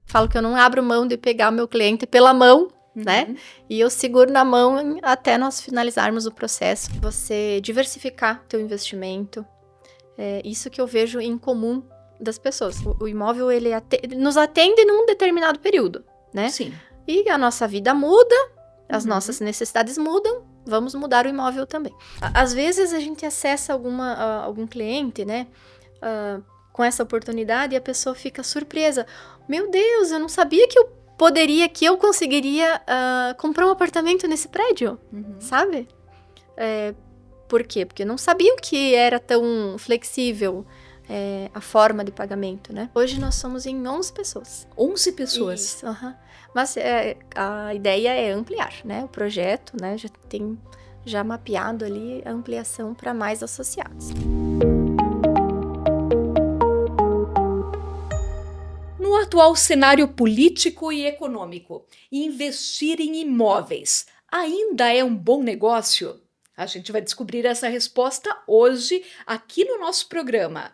Falo que eu não abro mão de pegar o meu cliente pela mão, né? E eu seguro na mão até nós finalizarmos o processo. Você diversificar teu investimento. É isso que eu vejo em comum das pessoas. O imóvel, ele nos atende num determinado período, né? Sim. E a nossa vida muda, as nossas necessidades mudam, vamos mudar o imóvel também. Às vezes a gente acessa algum cliente, né? Com essa oportunidade e a pessoa fica surpresa. Meu Deus, eu não sabia que eu conseguiria comprar um apartamento nesse prédio, sabe? Por quê? Porque não sabiam que era tão flexível a forma de pagamento, né? Hoje nós somos em 11 pessoas. 11 pessoas? Isso, Mas a ideia é ampliar, né? O projeto, né? Já tem mapeado ali a ampliação para mais associados. No atual cenário político e econômico, investir em imóveis ainda é um bom negócio? A gente vai descobrir essa resposta hoje aqui no nosso programa.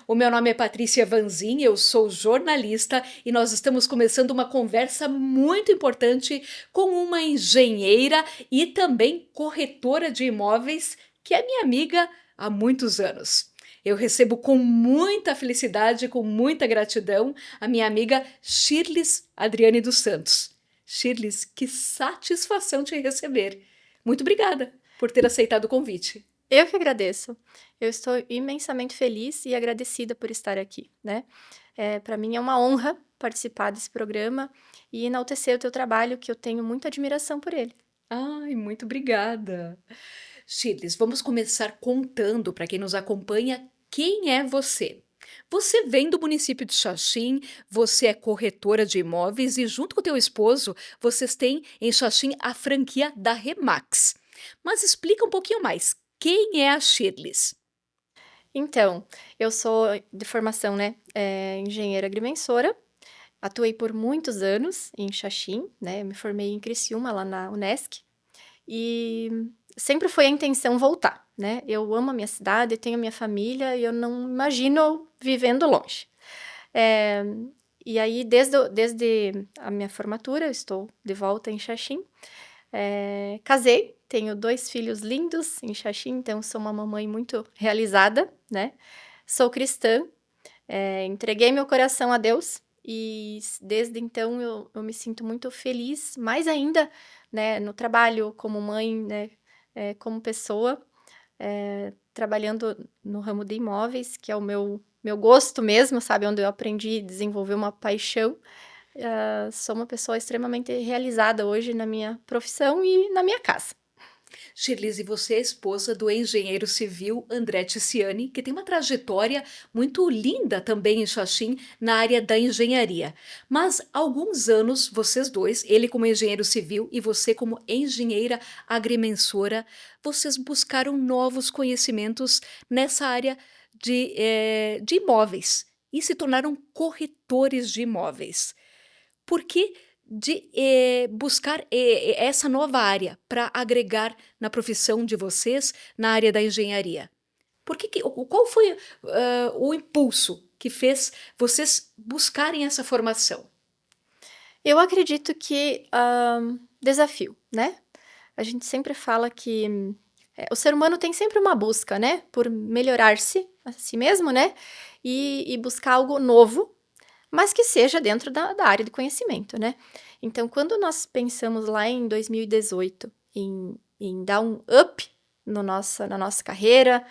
O meu nome é Patrícia Vanzin, eu sou jornalista e nós estamos começando uma conversa muito importante com uma engenheira e também corretora de imóveis que é minha amiga há muitos anos. Eu recebo com muita felicidade, com muita gratidão, a minha amiga Shirlis Adriane dos Santos. Shirlis, que satisfação te receber. Muito obrigada por ter aceitado o convite. Eu que agradeço. Eu estou imensamente feliz e agradecida por estar aqui, né? Para mim é uma honra participar desse programa e enaltecer o teu trabalho, que eu tenho muita admiração por ele. Ai, muito obrigada. Shirlis, vamos começar contando para quem nos acompanha quem é você. Você vem do município de Xaxim, você é corretora de imóveis e junto com teu esposo, vocês têm em Xaxim a franquia da Remax. Mas explica um pouquinho mais, quem é a Shirlis? Então, eu sou de formação, né, engenheira agrimensora, atuei por muitos anos em Xaxim, né, me formei em Criciúma, lá na Unesc, e sempre foi a intenção voltar, né? Eu amo a minha cidade, tenho a minha família e eu não imagino vivendo longe. É, e aí, desde a minha formatura, eu estou de volta em Xaxim. Casei, tenho 2 filhos lindos em Xaxim, então sou uma mamãe muito realizada, né? Sou cristã, entreguei meu coração a Deus e desde então eu me sinto muito feliz, mais ainda, né, no trabalho como mãe, né, como pessoa, trabalhando no ramo de imóveis, que é o meu gosto mesmo, sabe, onde eu aprendi a desenvolver uma paixão. Sou uma pessoa extremamente realizada hoje na minha profissão e na minha casa. Shirlis, e você é esposa do engenheiro civil André Ticiani, que tem uma trajetória muito linda também em Xaxim, na área da engenharia. Mas há alguns anos, vocês dois, ele como engenheiro civil e você como engenheira agrimensora, vocês buscaram novos conhecimentos nessa área de imóveis e se tornaram corretores de imóveis. Por que buscar essa nova área para agregar na profissão de vocês na área da engenharia? Qual foi o impulso que fez vocês buscarem essa formação? Eu acredito que desafio, né? A gente sempre fala que o ser humano tem sempre uma busca, né? Por melhorar-se a si mesmo, né? E buscar algo novo, mas que seja dentro da área de conhecimento, né? Então, quando nós pensamos lá em 2018 em dar um up na nossa carreira,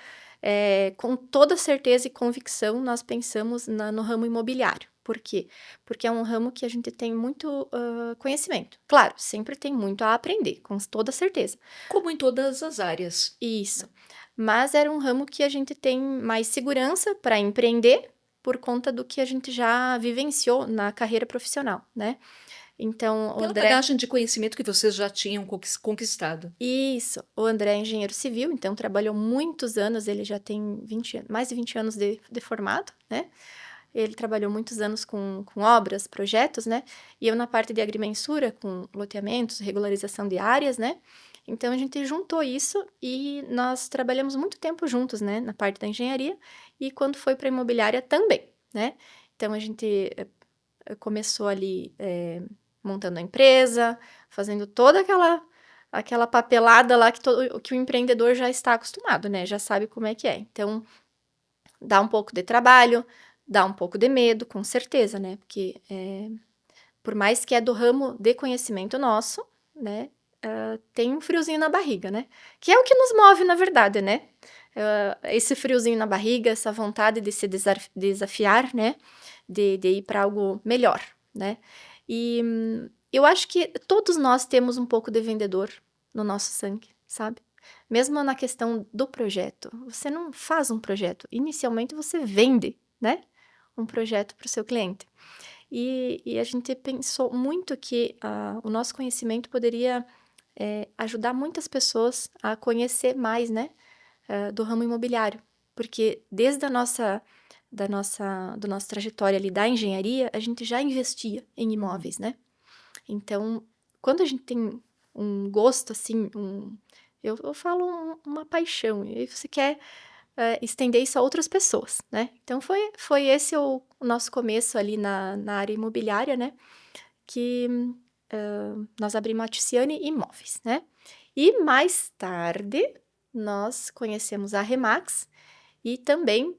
com toda certeza e convicção, nós pensamos no ramo imobiliário. Por quê? Porque é um ramo que a gente tem muito conhecimento. Claro, sempre tem muito a aprender, com toda certeza. Como em todas as áreas. Isso. Mas era um ramo que a gente tem mais segurança para empreender por conta do que a gente já vivenciou na carreira profissional, né? Então, o Pela André. bagagem de conhecimento que vocês já tinham conquistado. Isso. O André é engenheiro civil, então trabalhou muitos anos, ele já tem mais de 20 anos de formado, né? Ele trabalhou muitos anos com obras, projetos, né? E eu na parte de agrimensura, com loteamentos, regularização de áreas, né? Então, a gente juntou isso e nós trabalhamos muito tempo juntos, né? Na parte da engenharia e quando foi para a imobiliária também, né? Então, a gente começou ali, montando a empresa, fazendo toda aquela papelada lá que o empreendedor já está acostumado, né, já sabe como é que é. Então, dá um pouco de trabalho, dá um pouco de medo, com certeza, né, porque, por mais que é do ramo de conhecimento nosso, né, tem um friozinho na barriga, né, que é o que nos move na verdade, né. Esse friozinho na barriga, essa vontade de se desafiar, né, de ir para algo melhor, né. E, eu acho que todos nós temos um pouco de vendedor no nosso sangue, sabe. Mesmo na questão do projeto, você não faz um projeto, inicialmente você vende, né, um projeto para o seu cliente. E a gente pensou muito que o nosso conhecimento poderia, ajudar muitas pessoas a conhecer mais, né, do ramo imobiliário. Porque desde a nossa do nossa trajetória ali da engenharia, a gente já investia em Uhum. imóveis, né. Então, quando a gente tem um gosto, assim, eu falo uma paixão, e aí você quer, estender isso a outras pessoas, né. Então foi esse o nosso começo ali na área imobiliária, né, que, nós abrimos a Ticiane Imóveis, né. E mais tarde, nós conhecemos a Remax e também,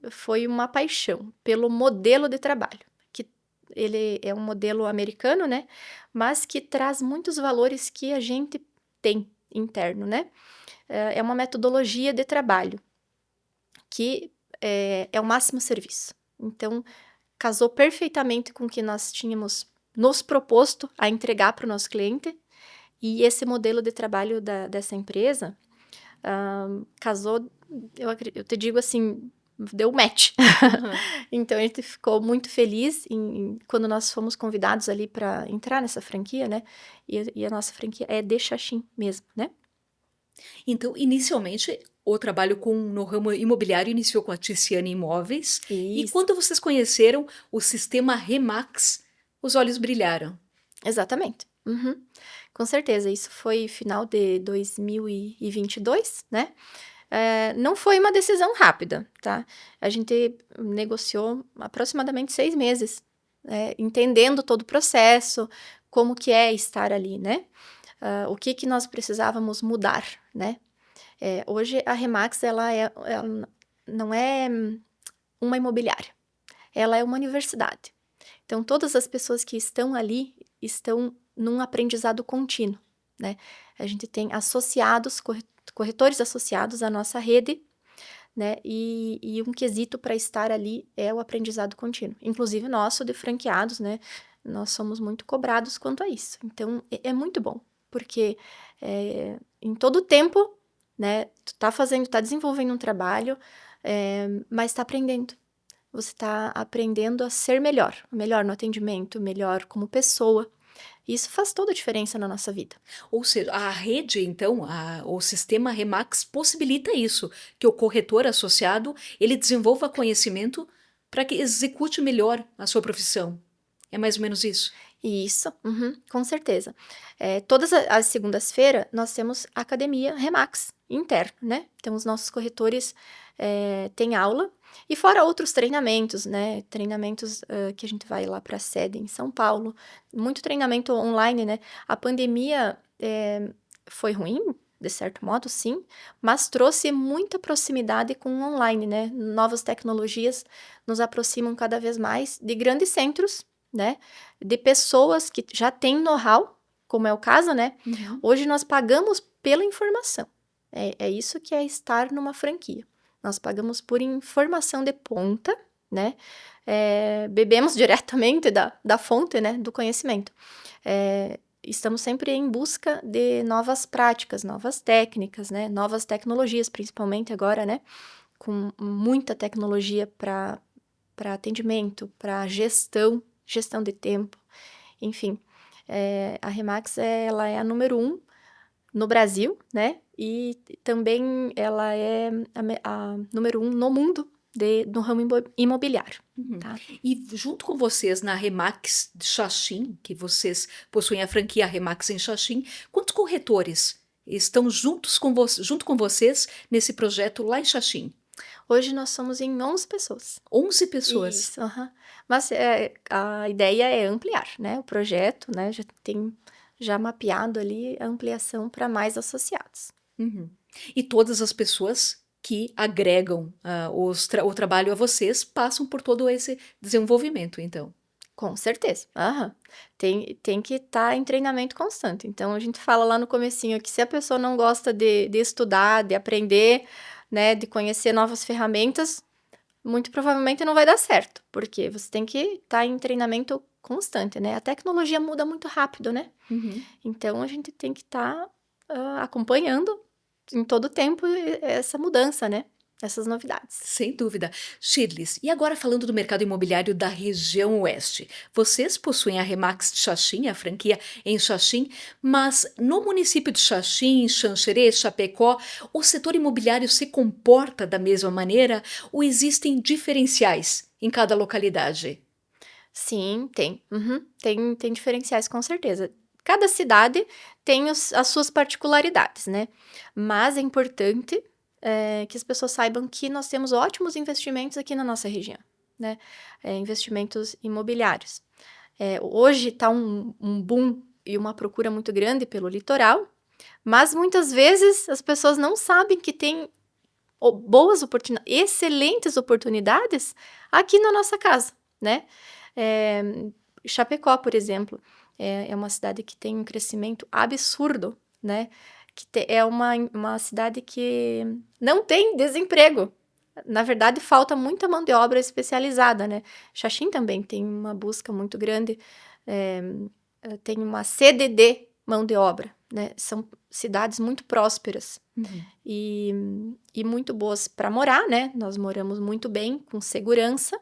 foi uma paixão pelo modelo de trabalho, que ele é um modelo americano, né, mas que traz muitos valores que a gente tem interno, né. É uma metodologia de trabalho que, é o máximo serviço. Então, casou perfeitamente com o que nós tínhamos nos proposto a entregar para o nosso cliente, e esse modelo de trabalho dessa empresa, casou, eu te digo assim, deu match. Aham. Então a gente ficou muito feliz quando nós fomos convidados ali para entrar nessa franquia, né, e a nossa franquia é de Xaxim mesmo, né. Então, inicialmente, o trabalho no ramo imobiliário iniciou com a Ticiane Imóveis, e Isso, quando vocês conheceram o sistema Remax, os olhos brilharam. exatamente. Uhum. Com certeza, isso foi final de 2022, né. Não foi uma decisão rápida, tá. A gente negociou aproximadamente 6 meses, entendendo todo o processo, como que é estar ali, né. O que que nós precisávamos mudar, né. Hoje a Remax ela não é uma imobiliária, ela é uma universidade. Então todas as pessoas que estão ali, estão num aprendizado contínuo, né. A gente tem associados, corretores associados à nossa rede, né, e um quesito para estar ali é o aprendizado contínuo, inclusive nosso de franqueados, né, nós somos muito cobrados quanto a isso. Então é muito bom, porque, em todo o tempo, né, tu tá desenvolvendo um trabalho, mas tá aprendendo. Você tá aprendendo a ser melhor, melhor no atendimento, melhor como pessoa, e isso faz toda a diferença na nossa vida. Ou seja, a rede, então, o sistema Remax possibilita isso, que o corretor associado, ele desenvolva conhecimento para que execute melhor a sua profissão. É mais ou menos isso? Isso, uhum, com certeza. Todas as segundas-feira nós temos academia Remax interno, né, então os nossos corretores, têm aula, e fora outros treinamentos, né, treinamentos, que a gente vai lá para a sede em São Paulo, muito treinamento online, né. A pandemia, foi ruim, de certo modo, sim, mas trouxe muita proximidade com o online, né, novas tecnologias nos aproximam cada vez mais de grandes centros, né, de pessoas que já têm know-how, como é o caso, né. Uhum. Hoje nós pagamos pela informação, é isso que é estar numa franquia. Nós pagamos por informação de ponta, né, bebemos diretamente da fonte, né, do conhecimento. Estamos sempre em busca de novas práticas, novas técnicas, né, novas tecnologias, principalmente agora, né, com muita tecnologia para atendimento, para gestão de tempo, enfim. A Remax, ela é a número um no Brasil, né, e também ela é a número um no mundo no ramo imobiliário, Uhum. tá. E junto com vocês na Remax de Xaxim, que vocês possuem a franquia Remax em Xaxim, quantos corretores estão junto com vocês nesse projeto lá em Xaxim? Hoje nós somos em 11 pessoas. 11 pessoas. Isso, aham. Mas, a ideia é ampliar, né, o projeto, né, já tem já mapeado ali a ampliação para mais associados. Uhum. E todas as pessoas que agregam, o trabalho a vocês passam por todo esse desenvolvimento, então? Com certeza, aham. Tem que estar em treinamento constante. Então a gente fala lá no comecinho que se a pessoa não gosta de estudar, de aprender, né, de conhecer novas ferramentas, muito provavelmente não vai dar certo, porque você tem que estar em treinamento constante, né. A tecnologia muda muito rápido, né, Uhum. então a gente tem que estar, acompanhando em todo o tempo essa mudança, né, essas novidades. Sem dúvida. Shirles, e agora falando do mercado imobiliário da região oeste. Vocês possuem a Remax de Xaxim, a franquia em Xaxim, mas no município de Xaxim, Xanxerê, Chapecó, o setor imobiliário se comporta da mesma maneira ou existem diferenciais em cada localidade? Sim, tem. Uhum. Tem diferenciais, com certeza. Cada cidade tem as suas particularidades, né? Mas é importante que as pessoas saibam que nós temos ótimos investimentos aqui na nossa região, né? Investimentos imobiliários. Hoje está um boom e uma procura muito grande pelo litoral, mas muitas vezes as pessoas não sabem que tem boas oportunidades, excelentes oportunidades aqui na nossa casa, né? Eh, Chapecó, por exemplo, é uma cidade que tem um crescimento absurdo, né? É uma cidade que não tem desemprego. Na verdade, falta muita mão de obra especializada, né? Xaxim também tem uma busca muito grande, eh, tem uma sede de mão de obra, né? São cidades muito prósperas Uhum. e, e muito boas para morar, né? Nós moramos muito bem, com segurança,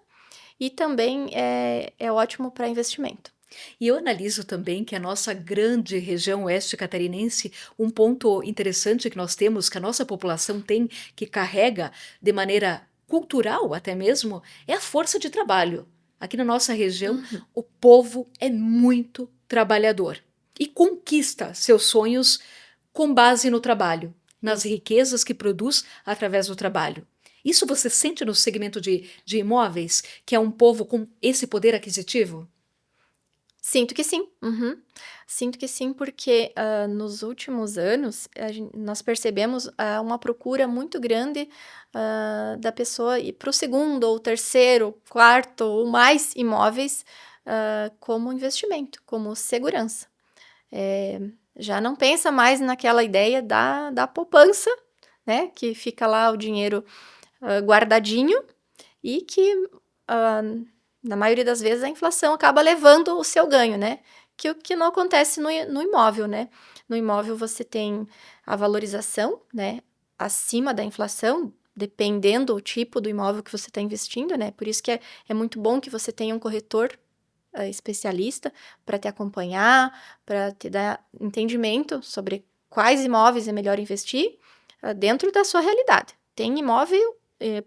e também é ótimo para investimento. E eu analiso também que a nossa grande região oeste catarinense, um ponto interessante que nós temos, que a nossa população tem, que carrega de maneira cultural até mesmo, é a força de trabalho. Aqui na nossa região, Uhum. o povo é muito trabalhador e conquista seus sonhos com base no trabalho, nas Isso. riquezas que produz através do trabalho. Isso você sente no segmento de imóveis, que é um povo com esse poder aquisitivo? Sinto que sim. Uhum. Sinto que sim, porque nos últimos anos nós percebemos uma procura muito grande da pessoa ir para o segundo, ou terceiro, quarto, ou mais imóveis como investimento, como segurança. Eh, Já não pensa mais naquela ideia da poupança, né? Que fica lá o dinheiro guardadinho e que, ah, na maioria das vezes, a inflação acaba levando o seu ganho, né? Que o que não acontece no imóvel, né? No imóvel você tem a valorização, né? Acima da inflação, dependendo do tipo do imóvel que você está investindo, né? Por isso que é muito bom que você tenha um corretor especialista para te acompanhar, para te dar entendimento sobre quais imóveis é melhor investir dentro da sua realidade. Tem imóvel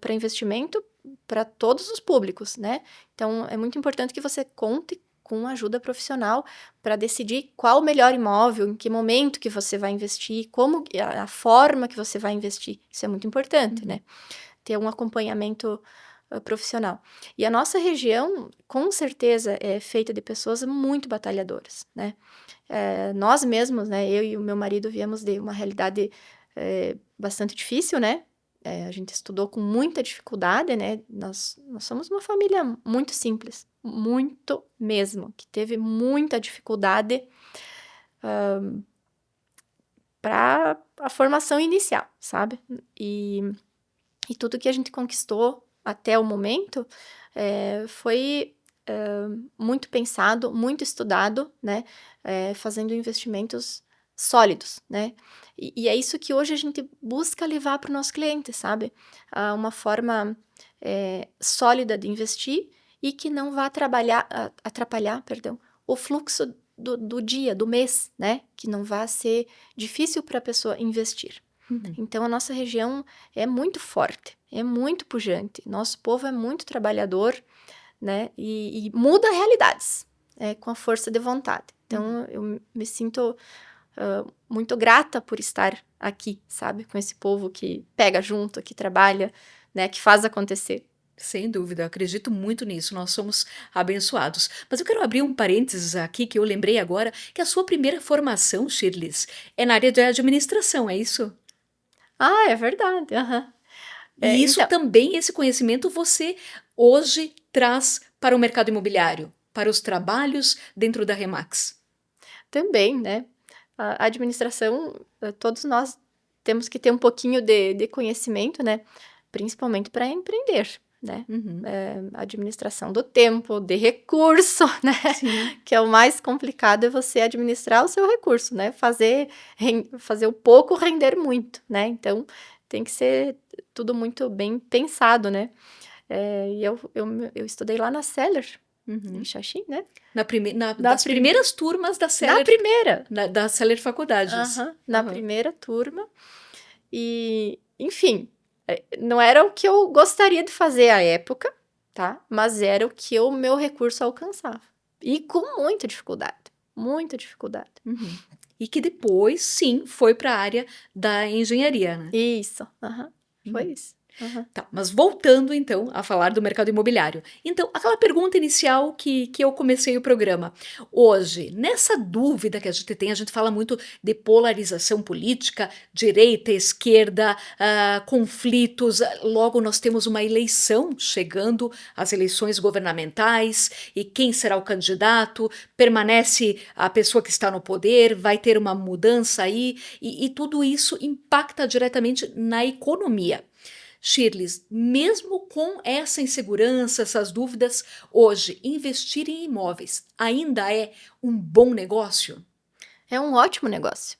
para investimento para todos os públicos, né? Então é muito importante que você conte com ajuda profissional para decidir qual o melhor imóvel, em que momento que você vai investir, como a forma que você vai investir. Isso é muito importante, Uhum. né? Ter um acompanhamento profissional. E a nossa região, com certeza, é feita de pessoas muito batalhadoras, né? Nós mesmos, né, eu e o meu marido viemos de uma realidade bastante difícil, né? A gente estudou com muita dificuldade, né? Nós somos uma família muito simples, muito mesmo, que teve muita dificuldade para a formação inicial, sabe? E, e tudo que a gente conquistou até o momento foi muito pensado, muito estudado, né? Fazendo investimentos sólidos, né? E é isso que hoje a gente busca levar para o nosso cliente, sabe? Uma forma sólida de investir e que não vá atrapalhar, perdão, o fluxo do dia, do mês, né? Que não vá ser difícil para a pessoa investir. Uhum. Então, a nossa região é muito forte, é muito pujante. Nosso povo é muito trabalhador, né? E muda realidades, com a força de vontade. Uhum. Então, eu me sinto muito grata por estar aqui, sabe? Com esse povo que pega junto, que trabalha, né, que faz acontecer. Sem dúvida, eu acredito muito nisso, nós somos abençoados. Mas eu quero abrir um parênteses aqui que eu lembrei agora, que a sua primeira formação, Shirles, é na área de administração, é isso? Ah, é verdade, aham. E isso Então, também, esse conhecimento você hoje traz para o mercado imobiliário, para os trabalhos dentro da Remax. também, né, a administração, todos nós temos que ter um pouquinho de conhecimento, né, principalmente para empreender, né. Uhum. Administração do tempo, de recurso, né, Sim. que é o mais complicado é você administrar o seu recurso, né, fazer o pouco render muito, né, então tem que ser tudo muito bem pensado, né. E eu estudei lá na Seller, em Uhum. Xaxim, né, na Das prim primeiras turmas na primeira. Da Seller Faculdades. Aham, na Aham. primeira turma. E, enfim, não era o que eu gostaria de fazer à época, tá, mas era o que o meu recurso alcançava. E com muita dificuldade, muita dificuldade. Uhum. E que depois, sim, foi para a área da engenharia, né? Isso, aham, foi Uhum. isso. Aham. Tá, mas voltando então a falar do mercado imobiliário. Então, aquela pergunta inicial que eu comecei o programa. Hoje, nessa dúvida que a gente tem, a gente fala muito de polarização política, direita, esquerda, conflitos. Logo, nós temos uma eleição chegando, as eleições governamentais, e quem será o candidato? Permanece a pessoa que está no poder? Vai ter uma mudança aí? E tudo isso impacta diretamente na economia. Shirles, mesmo com essa insegurança, essas dúvidas, hoje, investir em imóveis ainda é um bom negócio? É um ótimo negócio.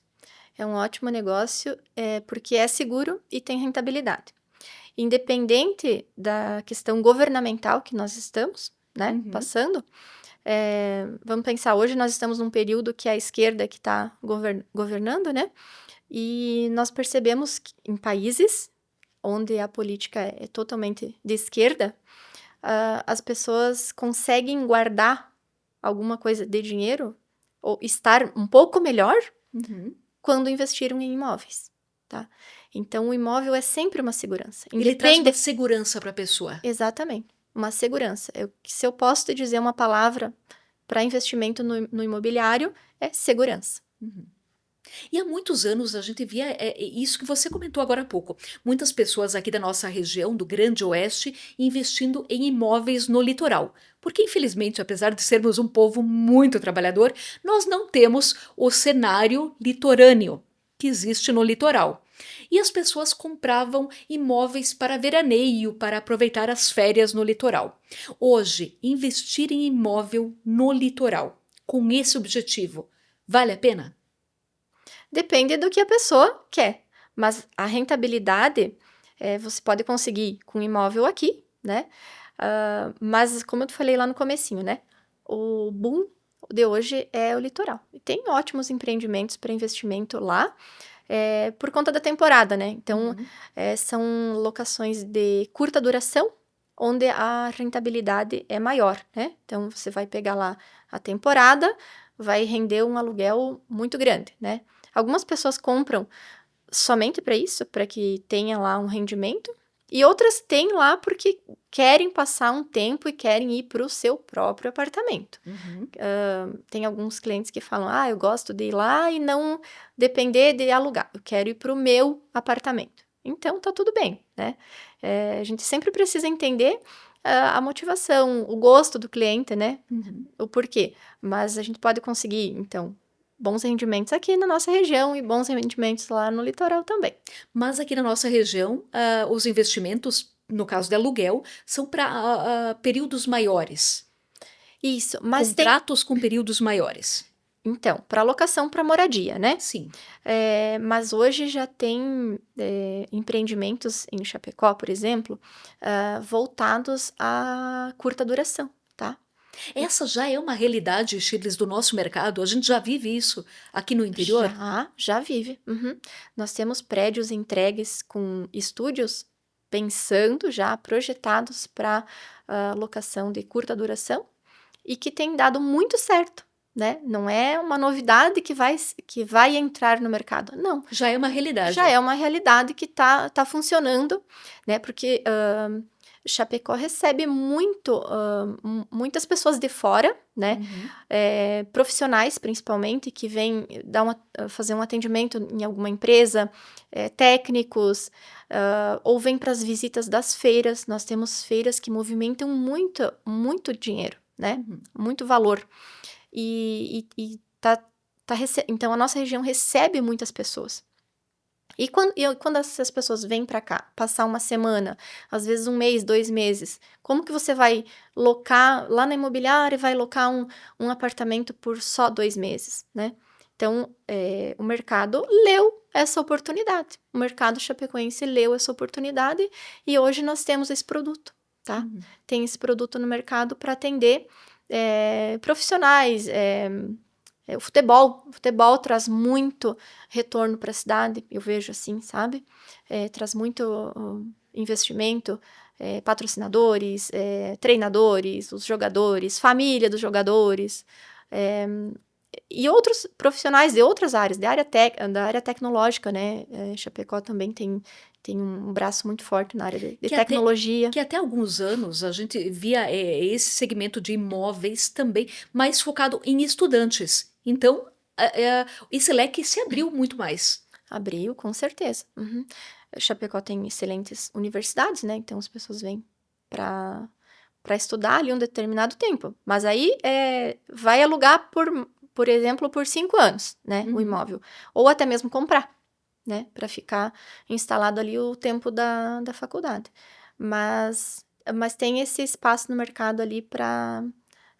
É um ótimo negócio, porque é seguro e tem rentabilidade. Independente da questão governamental que nós estamos, né, Uhum. passando, vamos pensar, hoje nós estamos num período que é a esquerda que está governando, né, e nós percebemos que em países onde a política é totalmente de esquerda, as pessoas conseguem guardar alguma coisa de dinheiro ou estar um pouco melhor Uhum. quando investiram em imóveis, tá. Então o imóvel é sempre uma segurança, Ele traz uma independe segurança para a pessoa. exatamente, uma segurança. Se eu posso te dizer uma palavra para investimento no imobiliário, é segurança. Uhum. E há muitos anos a gente via isso que você comentou agora há pouco. Muitas pessoas aqui da nossa região, do Grande Oeste, investindo em imóveis no litoral. Porque, infelizmente, apesar de sermos um povo muito trabalhador, nós não temos o cenário litorâneo que existe no litoral. E as pessoas compravam imóveis para veraneio, para aproveitar as férias no litoral. Hoje, investir em imóvel no litoral, com esse objetivo, vale a pena? Depende do que a pessoa quer, mas a rentabilidade, você pode conseguir com imóvel aqui, né, mas como eu te falei lá no comecinho, né, o boom de hoje é o litoral. E tem ótimos empreendimentos para investimento lá, por conta da temporada, né, então, Uhum. são locações de curta duração, onde a rentabilidade é maior, né. Então você vai pegar lá a temporada, vai render um aluguel muito grande, né. Algumas pessoas compram somente para isso, para que tenha lá um rendimento, e outras têm lá porque querem passar um tempo e querem ir para o seu próprio apartamento. Uhum. Tem alguns clientes que falam: "Ah, eu gosto de ir lá e não depender de alugar, eu quero ir para o meu apartamento". Então tá tudo bem, né. A gente sempre precisa entender, a motivação, o gosto do cliente, né, Uhum. o porquê. Mas a gente pode conseguir, então, bons rendimentos aqui na nossa região e bons rendimentos lá no litoral também. Mas aqui na nossa região, os investimentos, no caso de aluguel, são para períodos maiores, Isso, mas tem contratos com períodos maiores. então, para locação para moradia, né. Sim. Mas hoje já tem, empreendimentos em Chapecó, por exemplo, voltados a curta duração, tá. E Essa já é uma realidade, Shirles, do nosso mercado, a gente já vive isso aqui no interior? já vive. Uhum. Nós temos prédios entregues com estúdios pensando já projetados para locação de curta duração e que tem dado muito certo, né? Não é uma novidade que vai entrar no mercado. Não, Já é uma realidade. já é uma realidade que tá funcionando, né? Porque Chapecó recebe muitas pessoas de fora, né? Uhum. Profissionais, principalmente, que vêm fazer um atendimento em alguma empresa, técnicos, ou vêm para as visitas das feiras. Nós temos feiras que movimentam muito, muito dinheiro, né? Uhum. Muito valor. Então, a nossa região recebe muitas pessoas. E quando essas pessoas vêm para cá, passar uma semana, às vezes 1 mês, 2 meses, como que você vai locar lá na imobiliária e vai locar um apartamento por só 2 meses, né? Então, o mercado leu essa oportunidade. O mercado chapecoense leu essa oportunidade e hoje nós temos esse produto, tá? Uhum. Tem esse produto no mercado para atender profissionais. O futebol traz muito retorno para a cidade, eu vejo assim, sabe? Traz muito investimento, patrocinadores, treinadores, os jogadores, família dos jogadores, é, e outros profissionais de outras áreas, da área tecnológica, né? Chapecó também tem um braço muito forte na área de Que até, tecnologia. que até alguns anos a gente via esse segmento de imóveis também mais focado em estudantes. Então, esse leque se abriu muito mais. Abriu, com certeza. Uhum. Chapecó tem excelentes universidades, né? Então as pessoas vêm para estudar ali um determinado tempo. Mas aí vai alugar por exemplo, por 5 anos, né? O Uhum. imóvel. Ou até mesmo comprar, né? Para ficar instalado ali o tempo da faculdade. Mas tem esse espaço no mercado ali para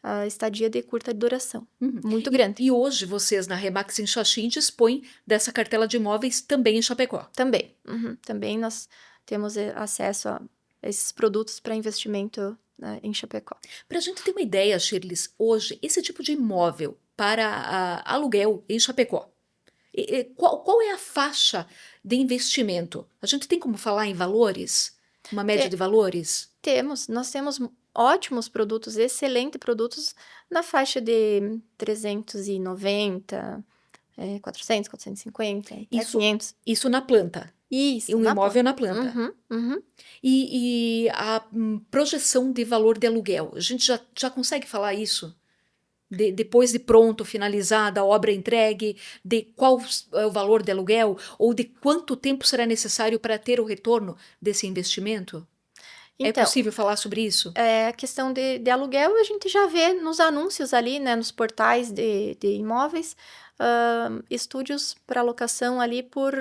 a estadia de curta duração. Uhum. Muito E, grande. e hoje vocês na Remax em Xaxim dispõem dessa cartela de imóveis também em Chapecó. Também. Uhum. Também nós temos acesso a esses produtos para investimento, né, em Chapecó. Para a gente ter uma ideia, Shirley, hoje, esse tipo de imóvel para aluguel em Chapecó, qual é a faixa de investimento? A gente tem como falar em valores? Uma média Te- de valores? nós temos ótimos produtos, excelentes produtos na faixa de 390, 400, 450, até Isso, 500. isso na planta. E Isso, um na imóvel planta. na planta. Uhum, uhum. E a projeção de valor de aluguel, a gente já consegue falar isso? Depois de pronto, finalizada, a obra entregue, de qual é o valor de aluguel ou de quanto tempo será necessário para ter o retorno desse investimento? É Então, possível falar sobre isso? a questão de aluguel a gente já vê nos anúncios ali, né, nos portais de imóveis, estúdios para locação ali por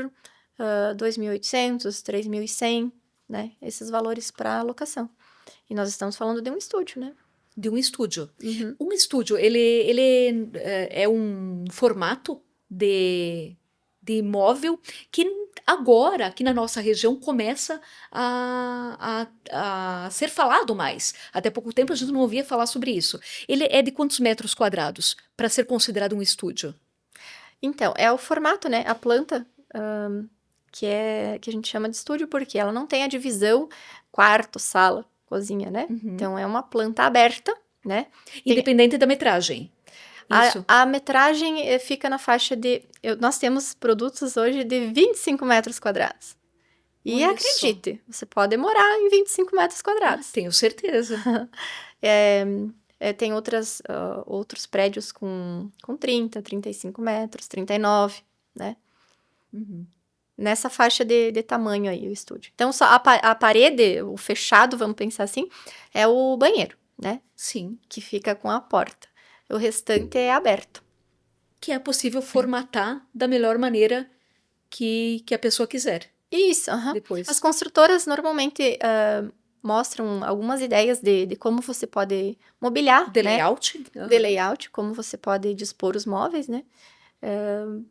2.800, 3.100, né, esses valores para locação. E nós estamos falando de um estúdio, né? De um estúdio. Uhum. Um estúdio, ele é um formato de imóvel que agora, aqui na nossa região, começa a ser falado mais. Até pouco tempo a gente não ouvia falar sobre isso. Ele é de quantos metros quadrados para ser considerado um estúdio? Então, é o formato, né? A planta, que a gente chama de estúdio, porque ela não tem a divisão quarto, sala, cozinha, né? Uhum. Então, é uma planta aberta, né? Tem, Independente da metragem. a, Isso. a metragem fica na faixa de. Nós temos produtos hoje de 25 metros quadrados. E Olha só. acredite, você pode morar em 25 metros Ah, quadrados. tenho certeza. É, tem outros prédios com 30, 35 metros, 39, né? Uhum. Nessa faixa de tamanho aí, o estúdio. Então, só a parede, o fechado, vamos pensar assim, é o banheiro, né? Sim. Que fica com a porta. O restante é aberto. Que é possível formatar da melhor maneira que a pessoa quiser Isso, aham. As depois. construtoras normalmente mostram algumas ideias de como você pode mobiliar, De né? layout? De Aham. layout, como você pode dispor os móveis, né?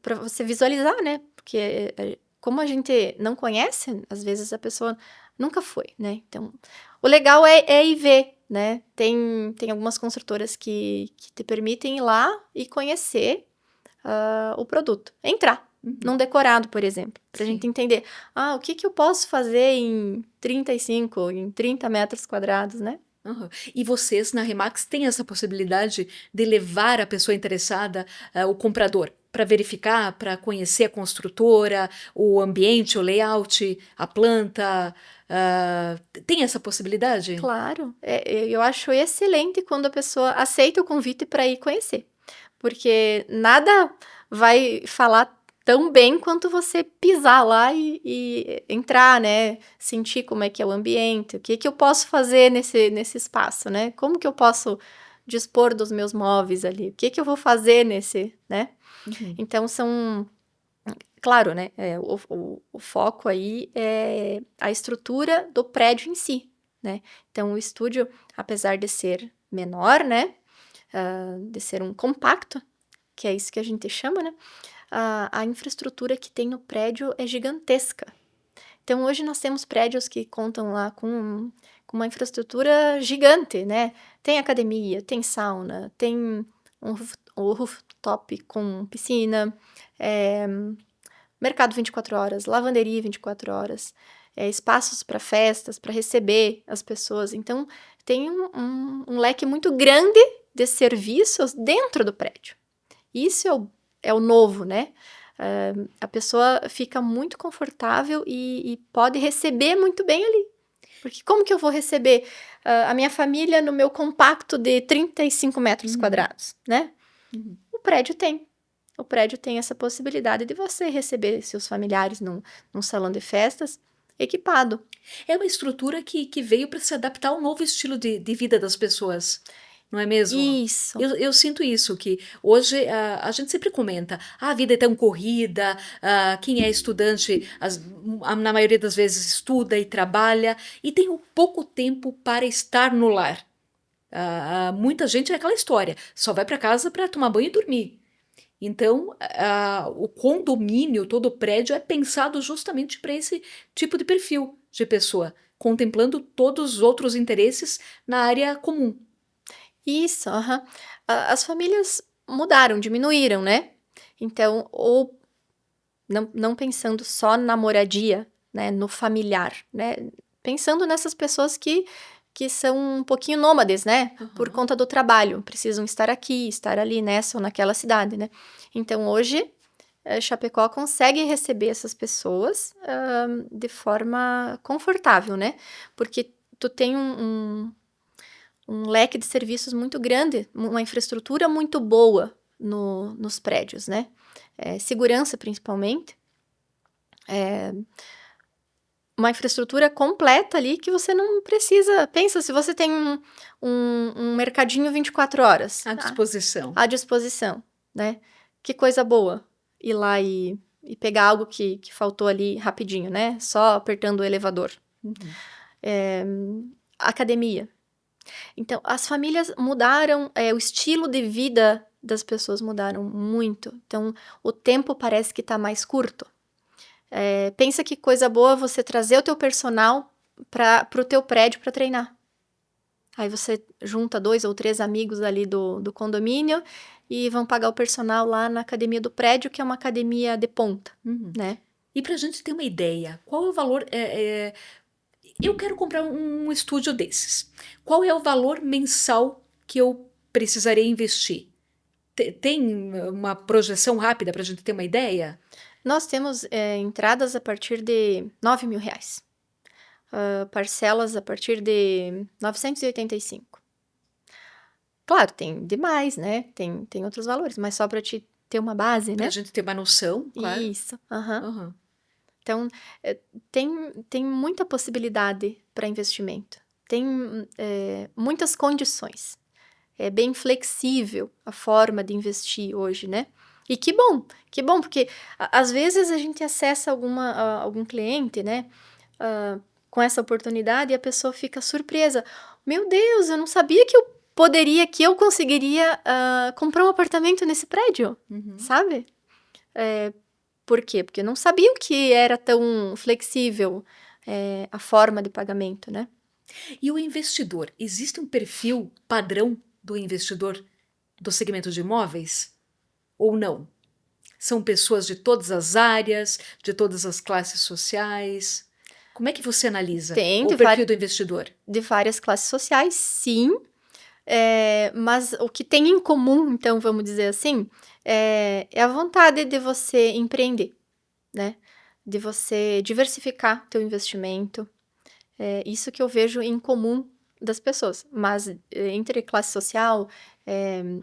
Para você visualizar, né? Porque como a gente não conhece, às vezes a pessoa nunca foi, né? Então, o legal é ir ver, né? Tem algumas construtoras que te permitem ir lá e conhecer o produto. Entrar Uhum. num decorado, por exemplo, para a gente Sim. entender, o que que eu posso fazer em 35, em 30 metros quadrados, né? Aham. E vocês na Remax têm essa possibilidade de levar a pessoa interessada, o comprador, para verificar, para conhecer a construtora, o ambiente, o layout, a planta, tem essa possibilidade? Claro, eu acho excelente quando a pessoa aceita o convite para ir conhecer, porque nada vai falar tão bem quanto você pisar lá e entrar, né, sentir como é que é o ambiente, o que que eu posso fazer nesse espaço, né, como que eu posso dispor dos meus móveis ali, o que que eu vou fazer nesse, né. Uhum. Então são claro, né, o foco aí é a estrutura do prédio em si, né. Então o estúdio, apesar de ser menor, né, de ser um compacto, que é isso que a gente chama, né, a infraestrutura que tem no prédio é gigantesca. Então hoje nós temos prédios que contam lá com uma infraestrutura gigante, né. Tem academia, tem sauna, tem um rooftop com piscina, eh mercado 24 horas, lavanderia 24 horas, espaços para festas, para receber as pessoas. Então, tem um leque muito grande de serviços dentro do prédio. Isso é o novo, né? A pessoa fica muito confortável e pode receber muito bem ali. Porque como que eu vou receber a minha família no meu compacto de 35 metros Uhum. quadrados, né? Uhum. O prédio tem. O prédio tem essa possibilidade de você receber seus familiares num salão de festas equipado. É uma estrutura que veio para se adaptar ao novo estilo de vida das pessoas, não é mesmo? Isso. Eu sinto isso, que hoje a gente sempre comenta: "Ah, a vida é tão corrida, quem é estudante na maioria das vezes estuda e trabalha e tem o pouco tempo para estar no lar". Muita gente é aquela história, só vai para casa para tomar banho e dormir. Então, o condomínio, todo o prédio é pensado justamente para esse tipo de perfil de pessoa, contemplando todos os outros interesses na área comum. Isso, aham. As famílias mudaram, diminuíram, né. Então, ou não pensando só na moradia, né, no familiar, né, pensando nessas pessoas que são um pouquinho nômades, né, por Aham. conta do trabalho, precisam estar aqui, estar ali, nessa ou naquela cidade, né. Então hoje Chapecó consegue receber essas pessoas, de forma confortável, né, porque tu tem um leque de serviços muito grande, uma infraestrutura muito boa nos prédios, né, segurança principalmente, uma infraestrutura completa ali que você não precisa pensa se você tem um mercadinho 24 horas, À disposição. à disposição, né, que coisa boa, ir lá e pegar algo que faltou ali rapidinho, né, só apertando o elevador. Uhum. Eh, academia. Então, as famílias mudaram, o estilo de vida das pessoas mudaram muito, então o tempo parece que está mais curto. Pensa que coisa boa você trazer o teu personal para o teu prédio para treinar. Aí você junta 2 ou 3 amigos ali do condomínio e vão pagar o personal lá na academia do prédio, que é uma academia de ponta, Uhum. né. E para a gente ter uma ideia, qual é o valor? Eu quero comprar um estúdio desses. Qual é o valor mensal que eu precisaria investir? Tem uma projeção rápida para a gente ter uma ideia? Nós temos, entradas a partir de R$ 9.000, parcelas a partir de 985. Claro, tem demais, né, tem outros valores, mas só para te ter uma base, Para a né. gente ter uma noção, claro. Isso, aham. Aham. Então, tem muita possibilidade para investimento, tem, muitas condições. É bem flexível a forma de investir hoje, né. E que bom, porque às vezes a gente acessa algum cliente, né, com essa oportunidade e a pessoa fica surpresa: "Meu Deus, eu não sabia que eu conseguiria, comprar um apartamento nesse prédio", Uhum. sabe. Eh, por quê? Porque não sabiam que era tão flexível, a forma de pagamento, né. E o investidor, existe um perfil padrão do investidor do segmento de imóveis ou não? São pessoas de todas as áreas, de todas as classes sociais? Como é que você analisa Tem o perfil do investidor? de várias classes sociais, sim, mas o que tem em comum, então, vamos dizer assim, é a vontade de você empreender, né, de você diversificar teu investimento, é isso que eu vejo em comum das pessoas, mas entre classe social,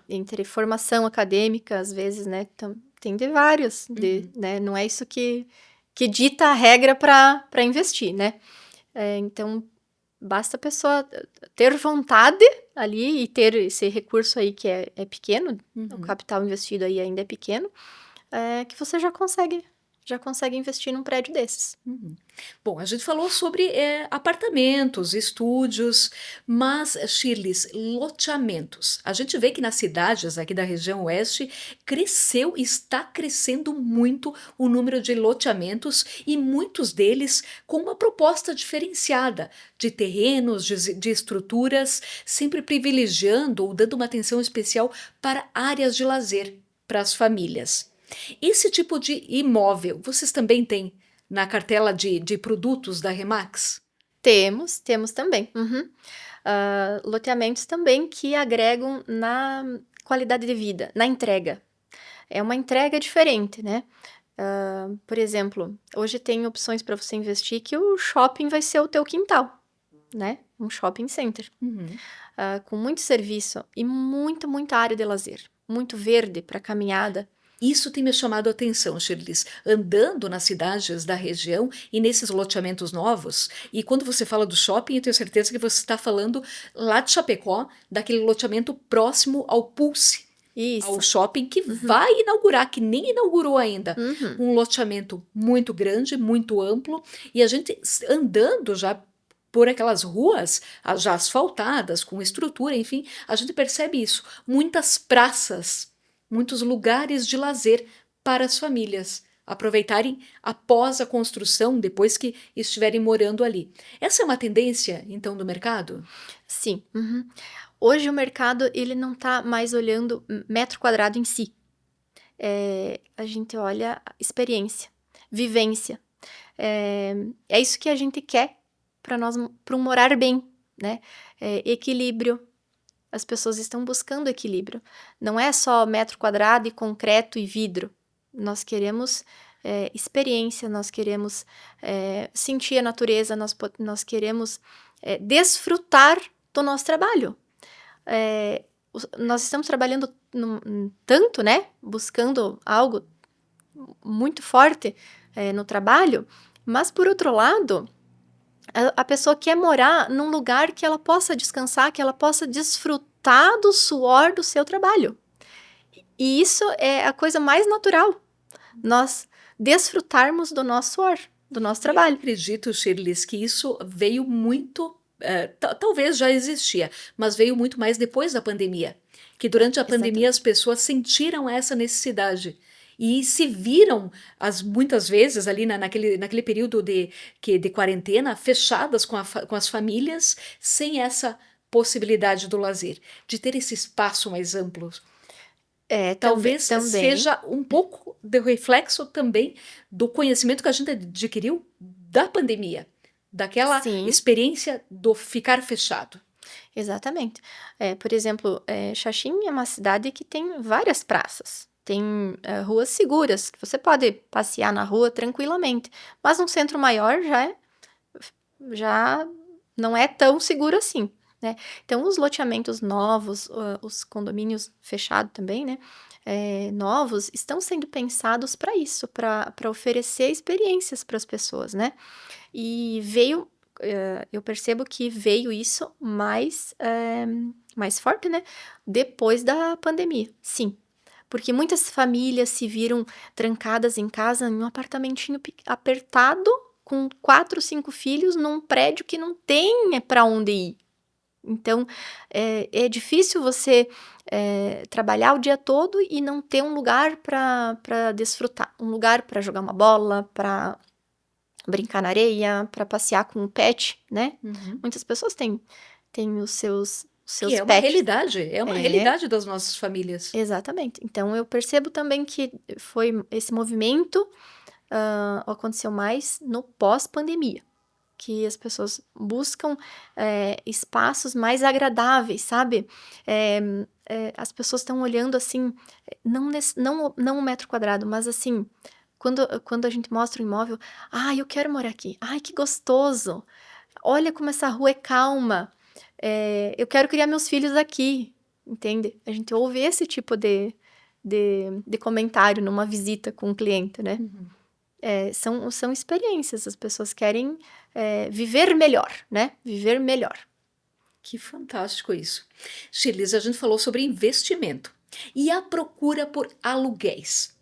entre formação acadêmica, às vezes, né, tem de vários, Uhum. né, não é isso que dita a regra para investir, né. Então, basta a pessoa ter vontade ali e ter esse recurso aí que é pequeno, o Uhum. capital investido aí ainda é pequeno, que você já consegue investir num prédio desses. Uhum. Bom, a gente falou sobre apartamentos, estúdios, mas, Shirleys, loteamentos. A gente vê que nas cidades aqui da região oeste cresceu, está crescendo muito o número de loteamentos e muitos deles com uma proposta diferenciada de terrenos, de estruturas, sempre privilegiando ou dando uma atenção especial para áreas de lazer para as famílias. Esse tipo de imóvel, vocês também têm na cartela de produtos da Remax? Temos também. Uhum. Loteamentos também que agregam na qualidade de vida, na entrega. É uma entrega diferente, né. Por exemplo, hoje tem opções para você investir que o shopping vai ser o teu quintal, né, um shopping center, Uhum. com muito serviço e muita área de lazer, muito verde para caminhada. Isso tem me chamado a atenção, Shirleys, andando nas cidades da região e nesses loteamentos novos. E quando você fala do shopping, eu tenho certeza que você está falando lá de Chapecó, daquele loteamento próximo ao Pulse, ao Isso. shopping que Uhum, vai inaugurar, que nem inaugurou ainda. uhum. Um loteamento muito grande, muito amplo, e a gente andando já por aquelas ruas já asfaltadas, com estrutura, enfim, a gente percebe isso. Muitas praças, muitos lugares de lazer para as famílias aproveitarem após a construção, depois que estiverem morando ali. Essa é uma tendência, então, do mercado? Sim, uhum. Hoje o mercado ele não está mais olhando metro quadrado em si, a gente olha experiência, vivência. É isso que a gente quer para um morar bem, né, equilíbrio, as pessoas estão buscando equilíbrio. Não é só metro quadrado e concreto e vidro, nós queremos, experiência, nós queremos, sentir a natureza, nós queremos, desfrutar do nosso trabalho. Nós estamos trabalhando tanto, né, buscando algo muito forte, no trabalho, mas por outro lado, a pessoa quer morar num lugar que ela possa descansar, que ela possa desfrutar do suor do seu trabalho. E isso é a coisa mais natural, nós desfrutarmos do nosso suor, do nosso E eu trabalho. acredito, Shirleys, que isso veio muito, talvez já existia, mas veio muito mais depois da pandemia. Que durante a pandemia as Exatamente. pessoas sentiram essa necessidade e se viram, muitas vezes, ali naquele período de quarentena, fechadas com as famílias, sem essa possibilidade do lazer, de ter esse espaço mais amplo. Talvez Também, seja um pouco de reflexo também do conhecimento que a gente adquiriu da pandemia, daquela sim, experiência do ficar fechado. exatamente. Por exemplo, Xaxim é uma cidade que tem várias praças, tem, ruas seguras, que você pode passear na rua tranquilamente, mas um centro maior já não é tão seguro assim, né. Então os loteamentos novos, os condomínios fechados também, né, novos, estão sendo pensados para isso, para oferecer experiências para as pessoas, né. E eu percebo que veio isso mais forte, né, depois da pandemia, sim. Porque muitas famílias se viram trancadas em casa em um apartamentinho apertado, com 4, 5 filhos, num prédio que não tem para onde ir. Então, é difícil você, trabalhar o dia todo e não ter um lugar para desfrutar, um lugar para jogar uma bola, para brincar na areia, para passear com o pet, né. Uhum. Muitas pessoas têm os Que seus pets. é uma É, realidade das nossas famílias. exatamente. Então eu percebo também que foi esse movimento, aconteceu mais no pós-pandemia. que as pessoas buscam espaços mais agradáveis, sabe? As pessoas estão olhando assim, não um metro quadrado, mas assim, quando a gente mostra o imóvel, ai, eu quero morar aqui, ai, que gostoso, olha como essa rua é calma, eu quero criar meus filhos aqui, entende? A gente ouve esse tipo de comentário numa visita com um cliente, né? Uhum. São experiências, as pessoas querem viver melhor, né? Viver melhor. Que fantástico isso. Shirley, a gente falou sobre investimento. E a procura por aluguéis?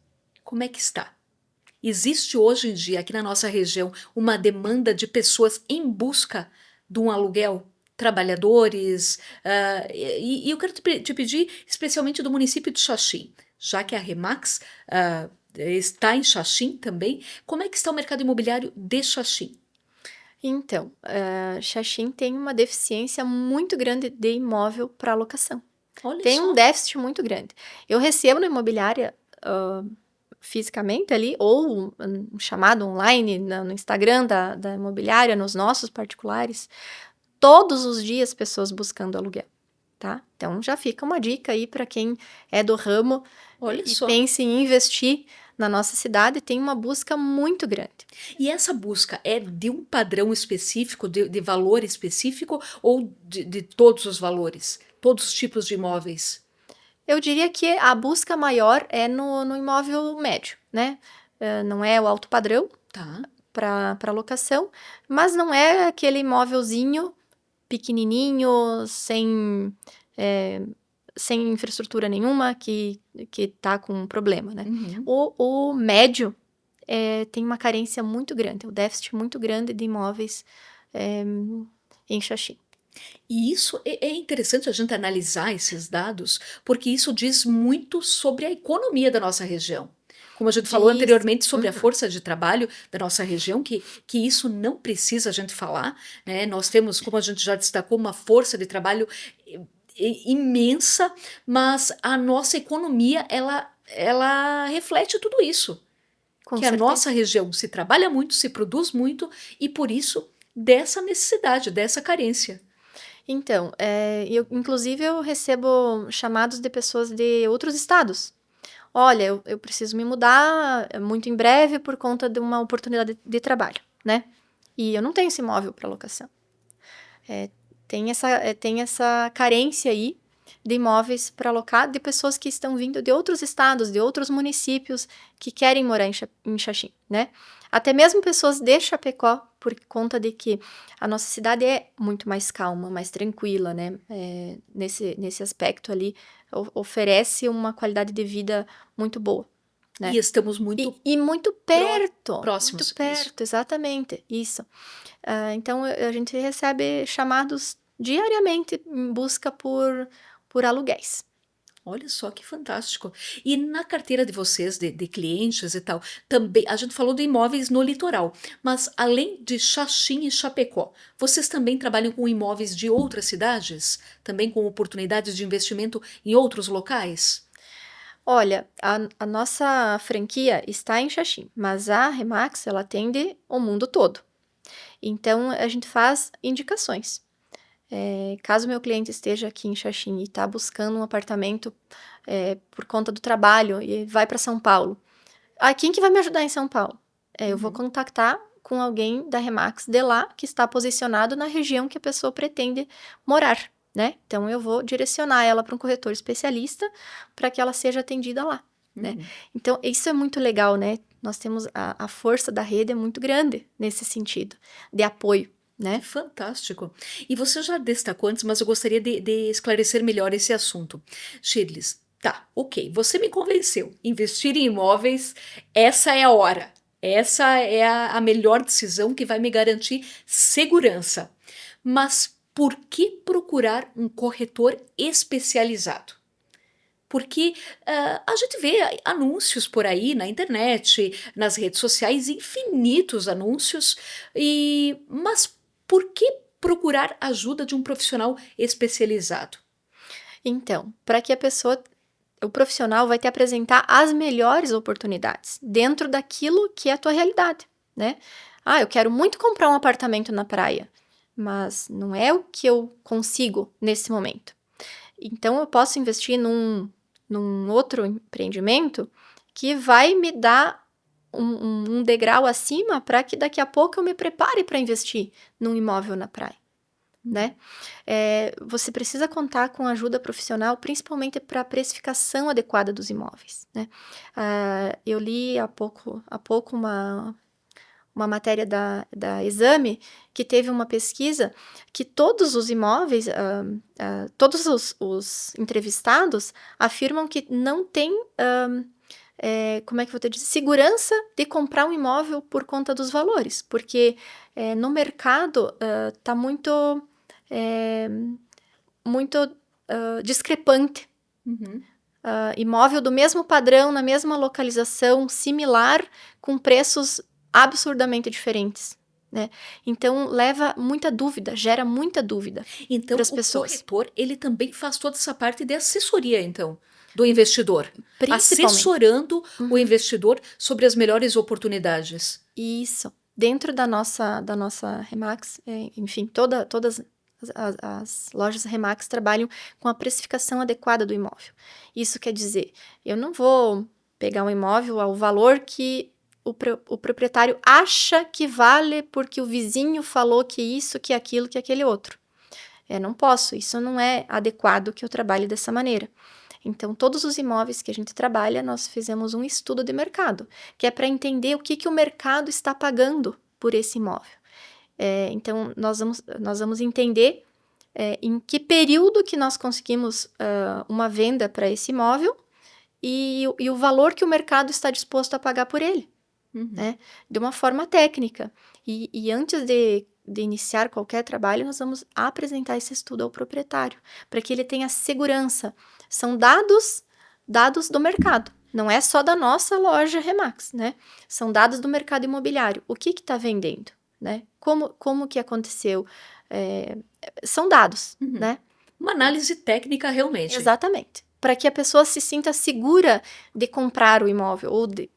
Como é que está? Existe hoje em dia, aqui na nossa região, uma demanda de pessoas em busca de um aluguel? Trabalhadores? E eu quero te pedir, especialmente do município de Xaxim, já que a Remax está em Xaxim também, como é que está o mercado imobiliário de Xaxim? Então, Xaxim tem uma deficiência muito grande de imóvel para locação. Olha Tem um só. déficit muito grande. Eu recebo na imobiliária fisicamente ali, ou um chamado online no Instagram da imobiliária, nos nossos particulares, todos os dias pessoas buscando aluguel, tá? Então já fica uma dica aí para quem é do ramo Olha e só. pensa em investir na nossa cidade, tem uma busca muito grande. E essa busca é de um padrão específico, de valor específico ou de todos os valores? Todos os tipos de imóveis? Eu diria que a busca maior é no imóvel médio, né? Não é o alto padrão Tá. para locação, mas não é aquele imóvelzinho pequenininho, eh, sem infraestrutura nenhuma, que tá com problema, né? Uhum. O médio tem uma carência muito grande, um déficit muito grande de imóveis eh, em Xaxim. E isso é interessante a gente analisar esses dados, porque isso diz muito sobre a economia da nossa região. Como a gente falou Diz. anteriormente sobre a Uhum. força de trabalho da nossa região, que isso não precisa a gente falar, né? Nós temos, como a gente já destacou, uma força de trabalho i- imensa, mas a nossa economia, ela reflete tudo isso. Com Que a certeza. nossa região se trabalha muito, se produz muito, e por isso dessa necessidade, dessa carência. Então, inclusive eu recebo chamados de pessoas de outros estados. Olha, eu preciso me mudar muito em breve por conta de uma oportunidade de trabalho, né? E eu não tenho esse imóvel para locação. Eh, tem essa carência aí de imóveis para alocar de pessoas que estão vindo de outros estados, de outros municípios, que querem morar em Xaxim, né? Até mesmo pessoas de Chapecó, por conta de que a nossa cidade é muito mais calma, mais tranquila, né? Nesse aspecto ali, oferece uma qualidade de vida muito boa, E né? estamos E muito próximos, isso. perto, exatamente, isso. Então a gente recebe chamados diariamente em busca por aluguéis. Olha só que fantástico. E na carteira de vocês, de clientes e tal, também, a gente falou de imóveis no litoral, mas além de Xaxim e Chapecó, vocês também trabalham com imóveis de outras cidades? Também com oportunidades de investimento em outros locais? Olha, a nossa franquia está em Xaxim, mas a Remax ela atende o mundo todo. Então a gente faz indicações. Caso meu cliente esteja aqui em Xaxim e está buscando um apartamento por conta do trabalho e vai para São Paulo, quem que vai me ajudar em São Paulo? Eu vou Uhum. contactar com alguém da Remax de lá, que está posicionado na região que a pessoa pretende morar, né? Então, eu vou direcionar ela para um corretor especialista para que ela seja atendida lá, né? Uhum. Então, isso é muito legal, né? Nós temos a força da rede é muito grande nesse sentido, de apoio, Que né? fantástico. E você já destacou antes, mas eu gostaria de esclarecer melhor esse assunto. Shirles, tá, ok, você me convenceu. Investir em imóveis, essa é a hora. Essa é a melhor decisão que vai me garantir segurança. Mas por que procurar um corretor especializado? Porque a gente vê anúncios por aí na internet, nas redes sociais, infinitos anúncios, mas por que procurar ajuda de um profissional especializado? Então, para que o profissional vai te apresentar as melhores oportunidades dentro daquilo que é a tua realidade, né? Ah, eu quero muito comprar um apartamento na praia, mas não é o que eu consigo nesse momento. Então, eu posso investir num outro empreendimento que vai me dar um degrau acima para que daqui a pouco eu me prepare para investir num imóvel na praia, né? Você precisa contar com ajuda profissional, principalmente para a precificação adequada dos imóveis, né? Eu li há pouco uma matéria da Exame, que teve uma pesquisa que todos os imóveis, todos os entrevistados afirmam que não tem, como é que eu vou te dizer, segurança de comprar um imóvel por conta dos valores, porque no mercado está eh, muito discrepante. Uhum. Imóvel do mesmo padrão, na mesma localização, similar, com preços absurdamente diferentes, né? Então, leva muita dúvida, gera muita dúvida para Então, as o pessoas, corretor, ele também faz toda essa parte de assessoria, então, do investidor, principalmente. assessorando o Uhum. investidor sobre as melhores oportunidades. Isso. Dentro da nossa Remax, enfim, todas as lojas Remax trabalham com a precificação adequada do imóvel. Isso quer dizer, eu não vou pegar um imóvel ao valor que o proprietário acha que vale porque o vizinho falou que isso, que aquilo, que aquele outro. Não posso, isso não é adequado que eu trabalhe dessa maneira. Então, todos os imóveis que a gente trabalha, nós fizemos um estudo de mercado, que é para entender o que o mercado está pagando por esse imóvel. Então, nós vamos entender em que período que nós conseguimos uma venda para esse imóvel e o valor que o mercado está disposto a pagar por ele, Uhum. né? De uma forma técnica. E antes de iniciar qualquer trabalho, nós vamos apresentar esse estudo ao proprietário, para que ele tenha segurança. São dados do mercado, não é só da nossa loja Remax, né? São dados do mercado imobiliário. O que está vendendo, né? Como que aconteceu? É, São dados, Uhum. né? Uma análise técnica realmente. Exatamente. Para que a pessoa se sinta segura de comprar o imóvel,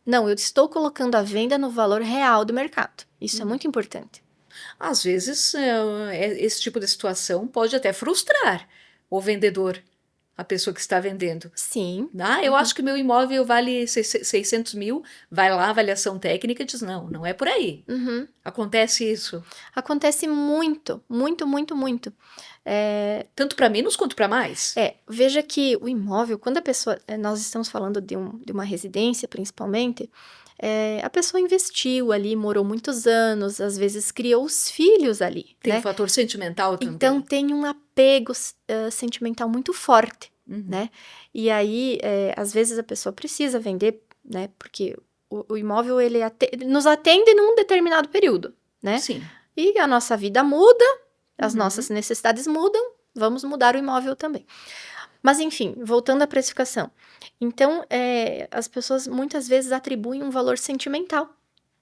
não, eu estou colocando a venda no valor real do mercado. Isso é Uhum. muito importante. Às vezes, esse tipo de situação pode até frustrar o vendedor, a pessoa que está vendendo. Sim. Ah, eu Uhum. acho que meu imóvel vale 600 mil, vai lá, avaliação técnica e diz, não, não é por aí. Uhum. Acontece isso, Acontece muito, muito, muito, muito. tanto para menos quanto para mais. Veja que o imóvel, quando a pessoa, nós estamos falando de uma residência principalmente, a pessoa investiu ali, morou muitos anos, às vezes criou os filhos ali, Tem o né? fator sentimental Então também. tem um apego sentimental muito forte, Uhum. né? E aí, às vezes a pessoa precisa vender, né? Porque o imóvel ele nos atende num determinado período, né? Sim. E a nossa vida muda, as nossas Uhum. necessidades mudam, vamos mudar o imóvel também. Mas enfim, voltando à precificação. Então, as pessoas muitas vezes atribuem um valor sentimental,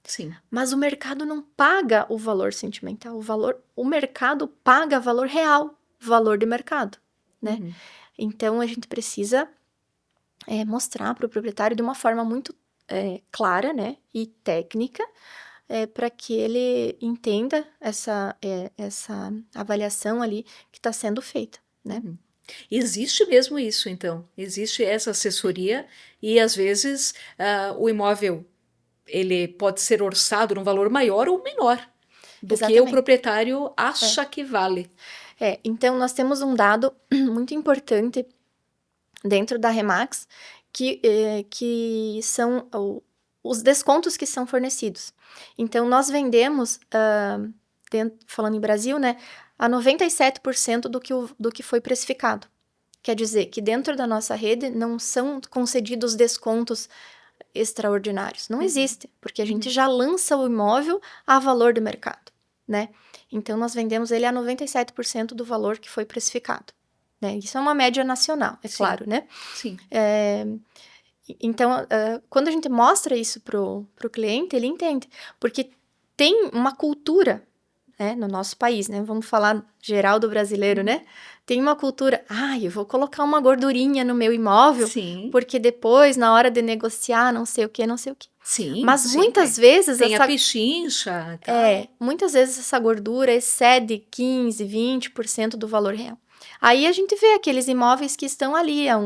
Sim. mas o mercado não paga o valor sentimental, o mercado paga valor real, valor de mercado, né? Uhum. Então a gente precisa mostrar para o proprietário de uma forma muito clara, né, e técnica, para que ele entenda essa avaliação ali que está sendo feita, né? Uhum. Existe mesmo isso, então. Existe essa assessoria e, às vezes, o imóvel ele pode ser orçado num valor maior ou menor do que o Exatamente. proprietário É. acha que vale. Então nós temos um dado muito importante dentro da Remax, que são os descontos que são fornecidos. Então, nós vendemos, falando em Brasil, né, a 97% do que foi precificado. Quer dizer que dentro da nossa rede não são concedidos descontos extraordinários. Não Uhum. existe, porque a gente Uhum. já lança o imóvel a valor do mercado, né? Então, nós vendemos ele a 97% do valor que foi precificado, né? Isso é uma média nacional, é Sim, claro, né? sim. É, então, quando a gente mostra isso pro cliente, ele entende, porque tem uma cultura, né, no nosso país, né, vamos falar geral do brasileiro, Uhum. né, tem uma cultura: "Ai, eu vou colocar uma gordurinha no meu imóvel, Sim, porque depois na hora de negociar não sei o quê, não sei o quê". sim, Mas muitas sempre. vezes Tem a essa pechincha, e tal. muitas vezes essa gordura excede 15, 20% do valor real. Aí a gente vê aqueles imóveis que estão ali há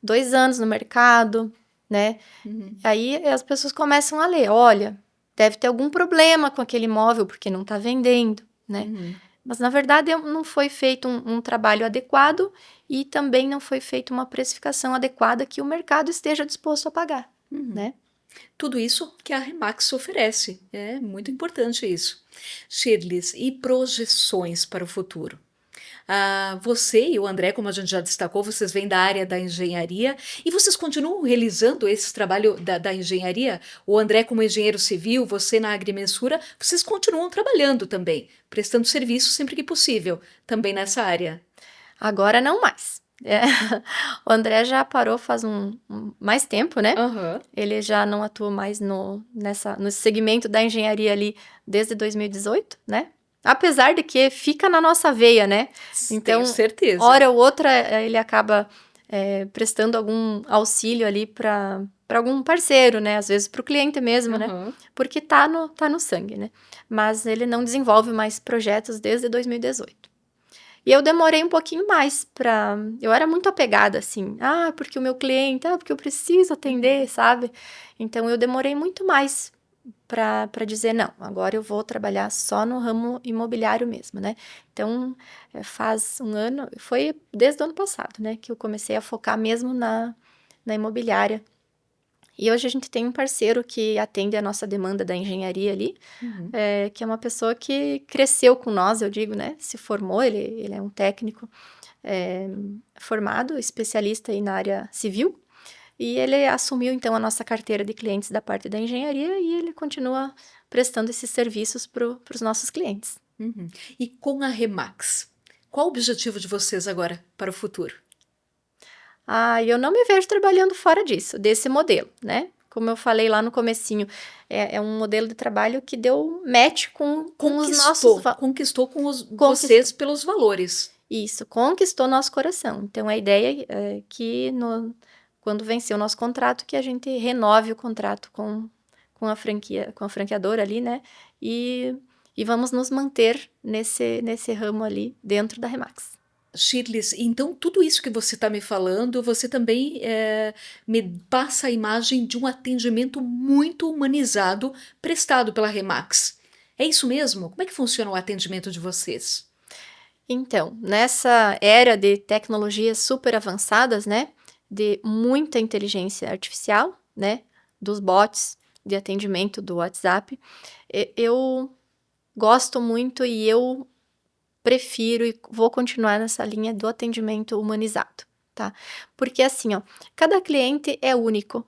2 anos no mercado, né, Uhum, aí as pessoas começam a ler: "Olha, deve ter algum problema com aquele imóvel, porque não está vendendo", né. uhum, Mas na verdade não foi feito um trabalho adequado e também não foi feita uma precificação adequada que o mercado esteja disposto a pagar, uhum. né. Tudo isso que a Remax oferece, é muito importante isso. Shirleys, e projeções para o futuro? Você e o André, como a gente já destacou, vocês vêm da área da engenharia e vocês continuam realizando esse trabalho da engenharia? O André como engenheiro civil, você na agrimensura, vocês continuam trabalhando também, prestando serviço sempre que possível, também nessa área? Agora não mais. O André já parou faz mais tempo, né. Aham. Ele já não atua mais no segmento da engenharia ali desde 2018, né. Apesar de que fica na nossa veia, né. Tenho Então, certeza. hora ou outra, ele acaba, prestando algum auxílio ali para algum parceiro, né, às vezes para o cliente mesmo, né, Aham. porque tá no sangue, né. Mas ele não desenvolve mais projetos desde 2018. E eu demorei um pouquinho mais eu era muito apegada, assim: "Ah, porque o meu cliente, ah, porque eu preciso atender", Uhum. sabe. Então eu demorei muito mais para dizer: "Não, agora eu vou trabalhar só no ramo imobiliário mesmo", né. Então, faz um ano, foi desde o ano passado, né, que eu comecei a focar mesmo na imobiliária. E hoje a gente tem um parceiro que atende a nossa demanda da engenharia ali, Uhum. que é uma pessoa que cresceu com nós, eu digo, né, se formou, ele é um técnico, eh, formado, especialista aí na área civil, e ele assumiu então a nossa carteira de clientes da parte da engenharia e ele continua prestando esses serviços para os nossos clientes. Uhum. E com a Remax, qual o objetivo de vocês agora para o futuro? Ah, eu não me vejo trabalhando fora disso, desse modelo, né. Como eu falei lá no comecinho, é um modelo de trabalho que deu match com os nossos Conquistou com conquistou. vocês pelos valores. Isso, conquistou nosso coração. Então a ideia é que quando vencer o nosso contrato, que a gente renove o contrato com a franqueadora ali, né, e e vamos nos manter nesse ramo ali dentro da Remax. Shirleys, então tudo isso que você está me falando, você também, me passa a imagem de um atendimento muito humanizado prestado pela Remax. É isso mesmo? Como é que funciona o atendimento de vocês? Então, nessa era de tecnologias super avançadas, né, de muita inteligência artificial, né, dos bots de atendimento do WhatsApp, eu gosto muito e eu prefiro e vou continuar nessa linha do atendimento humanizado, tá. Porque assim, ó, cada cliente é único,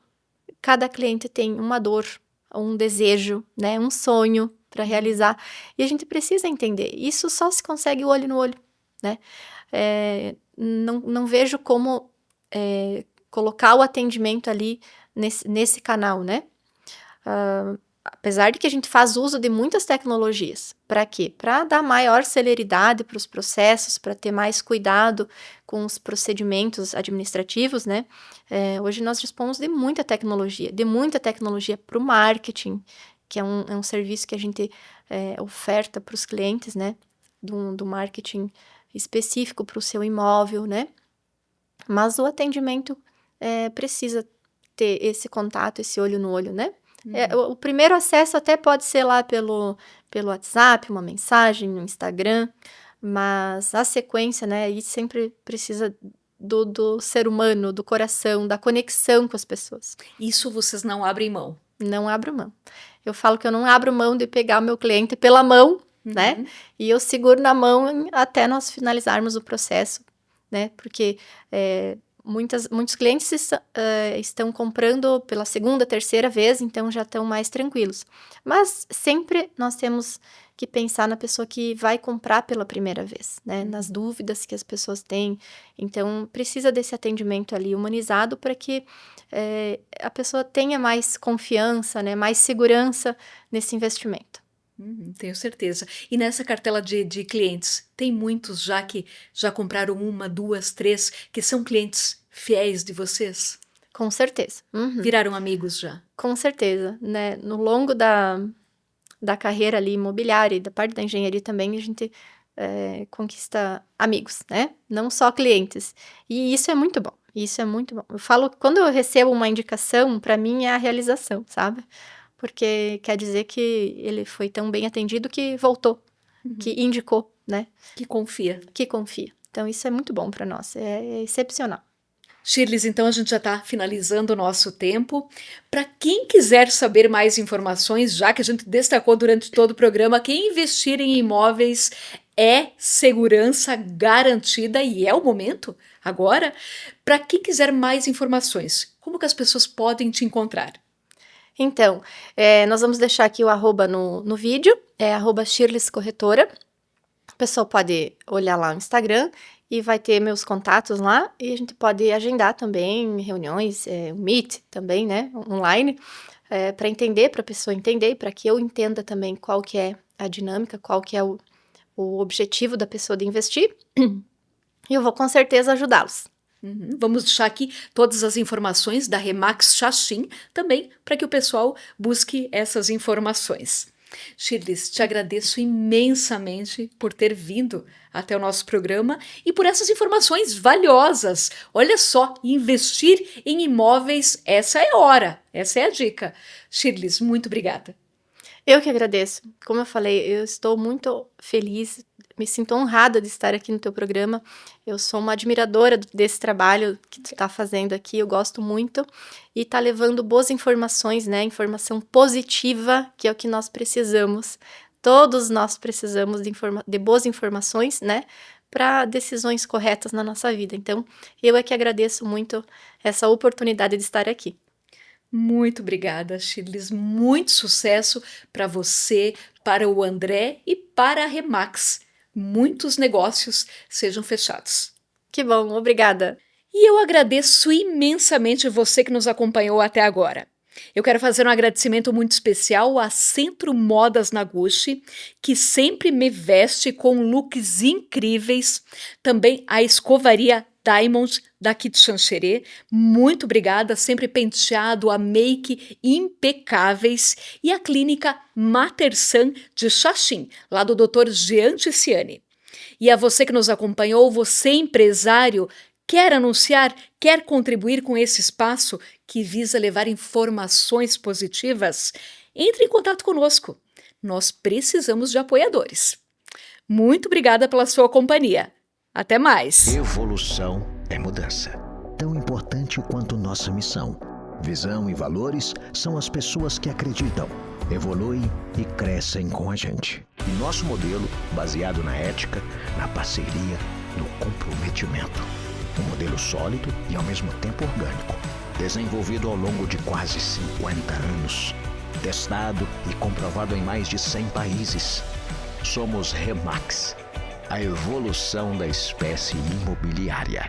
cada cliente tem uma dor, um desejo, né, um sonho para Uhum. realizar, e a gente precisa entender, isso só se consegue olho no olho, né. Não vejo como, colocar o atendimento ali nesse canal, né. Apesar de que a gente faz uso de muitas tecnologias. Para quê? Para dar maior celeridade para os processos, para ter mais cuidado com os procedimentos administrativos, né. Hoje nós dispomos de muita tecnologia para o marketing, que é um serviço que a gente, oferta para os clientes, né, do marketing específico para o seu imóvel, né. Mas o atendimento, precisa ter esse contato, esse olho no olho, né. Uhum. O primeiro acesso até pode ser lá pelo WhatsApp, uma mensagem no Instagram, mas a sequência, né, aí sempre precisa do ser humano, do coração, da conexão com as pessoas. Isso vocês não abrem mão? Não abro mão. Eu falo que eu não abro mão de pegar o meu cliente pela mão, né, Uhum. e eu seguro na mão até nós finalizarmos o processo, né, porque, muitos clientes estão comprando pela segunda, terceira vez, então já estão mais tranquilos. Mas sempre nós temos que pensar na pessoa que vai comprar pela primeira vez, né, nas Uhum. dúvidas que as pessoas têm. Então precisa desse atendimento ali humanizado para que, a pessoa tenha mais confiança, né, mais segurança nesse investimento. Tenho certeza. E nessa cartela de clientes, tem muitos já que já compraram uma, 2, 3, que são clientes fiéis de vocês? Com certeza. Uhum. Viraram amigos já? Com certeza, né, no longo da carreira ali imobiliária e da parte da engenharia também, a gente, conquista amigos, né, não só clientes. E isso é muito bom, isso é muito bom. Eu falo que quando eu recebo uma indicação, para mim é a realização, sabe, porque quer dizer que ele foi tão bem atendido que voltou, que Uhum. indicou, né, Que confia. que confia. Então isso é muito bom para nós, é excepcional. Shirleys, então a gente já está finalizando o nosso tempo. Para quem quiser saber mais informações, já que a gente destacou durante todo o programa que investir em imóveis é segurança garantida e é o momento agora. Para quem quiser mais informações, como que as pessoas podem te encontrar? Então, nós vamos deixar aqui o arroba no vídeo, é arroba Shirleys Corretora. O pessoal pode olhar lá no Instagram e vai ter meus contatos lá, e a gente pode agendar também reuniões, Meet também, né, online, para entender, para a pessoa entender, para que eu entenda também qual que é a dinâmica, qual que é o objetivo da pessoa de investir, e eu vou com certeza ajudá-los. Vamos deixar aqui todas as informações da Remax Xaxim também para que o pessoal busque essas informações. Shirleys, te agradeço imensamente por ter vindo até o nosso programa e por essas informações valiosas. Olha só, investir em imóveis, essa é a hora, essa é a dica. Shirleys, muito obrigada. Eu que agradeço. Como eu falei, eu estou muito feliz, me sinto honrada de estar aqui no teu programa. Eu sou uma admiradora desse trabalho que tu está fazendo aqui, eu gosto muito. E tá levando boas informações, né? Informação positiva, que é o que nós precisamos. Todos nós precisamos de boas informações, né? Para decisões corretas na nossa vida. Então, eu é que agradeço muito essa oportunidade de estar aqui. Muito obrigada, Shirleys. Muito sucesso para você, para o André e para a Remax. Muitos negócios sejam fechados. Que bom, obrigada. E eu agradeço imensamente você que nos acompanhou até agora. Eu quero fazer um agradecimento muito especial à Centro Modas Naguchi, que sempre me veste com looks incríveis. Também à Escovaria Diamond daqui de Xanxerê. Muito obrigada, sempre penteado, a make impecáveis. E a Clínica Matersan de Xaxim, lá do Dr. Jean Ticiani. E a você que nos acompanhou, você empresário, quer anunciar, quer contribuir com esse espaço que visa levar informações positivas? Entre em contato conosco. Nós precisamos de apoiadores. Muito obrigada pela sua companhia. Até mais. Evolução é mudança. Tão importante quanto nossa missão. Visão e valores são as pessoas que acreditam, evoluem e crescem com a gente. E nosso modelo, baseado na ética, na parceria, no comprometimento. Um modelo sólido e ao mesmo tempo orgânico. Desenvolvido ao longo de quase 50 anos. Testado e comprovado em mais de 100 países. Somos Remax, a evolução da espécie imobiliária.